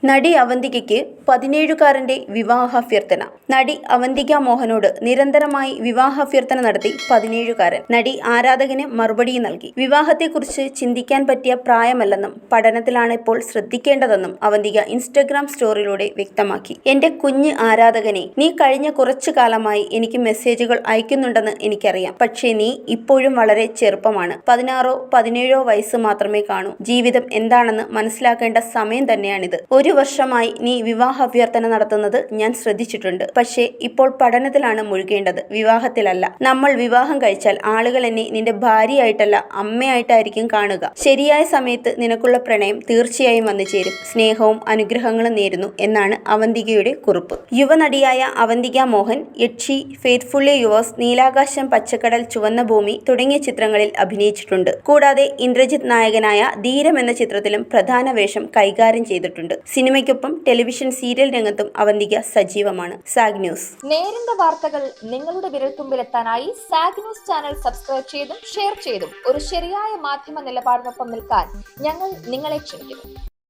നടി അവന്തികയ്ക്ക് 17കാരന്റെ വിവാഹാഭ്യർത്ഥന. നടി അവന്തിക മോഹനോട് നിരന്തരമായി വിവാഹാഭ്യർത്ഥന നടത്തി 17കാരൻ. നടി ആരാധകന് മറുപടി നൽകി. വിവാഹത്തെക്കുറിച്ച് ചിന്തിക്കാൻ പറ്റിയ പ്രായമല്ലെന്നും പഠനത്തിലാണ് ഇപ്പോൾ ശ്രദ്ധിക്കേണ്ടതെന്നും അവന്തിക ഇൻസ്റ്റഗ്രാം സ്റ്റോറിയിലൂടെ വ്യക്തമാക്കി. എന്റെ കുഞ്ഞ് ആരാധകനെ, നീ കഴിഞ്ഞ കുറച്ചു കാലമായി എനിക്ക് മെസ്സേജുകൾ അയക്കുന്നുണ്ടെന്ന് എനിക്കറിയാം. പക്ഷേ നീ ഇപ്പോഴും വളരെ ചെറുപ്പമാണ്. 16-17 വയസ്സ് മാത്രമേ കാണൂ. ജീവിതം എന്താണെന്ന് മനസ്സിലാക്കേണ്ട സമയം തന്നെയാണിത്. ഒരു വർഷമായി നീ വിവാഹാഭ്യർത്ഥന നടത്തുന്നത് ഞാൻ ശ്രദ്ധിച്ചിട്ടുണ്ട്. പക്ഷേ ഇപ്പോൾ പഠനത്തിലാണ് മുഴുകേണ്ടത്, വിവാഹത്തിലല്ല. നമ്മൾ വിവാഹം കഴിച്ചാൽ ആളുകൾ എന്നെ നിന്റെ ഭാര്യയായിട്ടല്ല അമ്മയായിട്ടായിരിക്കും കാണുക. ശരിയായ സമയത്ത് നിനക്കുള്ള പ്രണയം തീർച്ചയായും വന്നു ചേരും. സ്നേഹവും അനുഗ്രഹങ്ങളും നേരുന്നു എന്നാണ് അവന്തികയുടെ കുറിപ്പ്. യുവനടിയായ അവന്തിക മോഹൻ യക്ഷി, ഫെയ്ത്ത്ഫുള്ളി യുവേഴ്സ്, നീലാകാശം, പച്ചക്കടൽ, ചുവന്ന ഭൂമി തുടങ്ങിയ ചിത്രങ്ങളിൽ അഭിനയിച്ചിട്ടുണ്ട്. കൂടാതെ ഇന്ദ്രജിത്ത് നായകനായ ധീരം എന്ന ചിത്രത്തിലും പ്രധാന വേഷം കൈകാര്യം ചെയ്തിട്ടുണ്ട്. സിനിമയ്ക്കൊപ്പം ടെലിവിഷൻ സീരിയൽ രംഗത്തും അവന്തിക സജീവമാണ്. Zag news. നേരിന്റെ വാർത്തകൾ നിങ്ങളുടെ വിരൽത്തുമ്പിലെത്താനായി സാഗ് ന്യൂസ് ചാനൽ സബ്സ്ക്രൈബ് ചെയ്തും ഷെയർ ചെയ്തും ഒരു ശരിയായ മാധ്യമ നിലപാടിനൊപ്പം നിൽക്കാൻ ഞങ്ങൾ നിങ്ങളെ ക്ഷണിക്കുന്നു.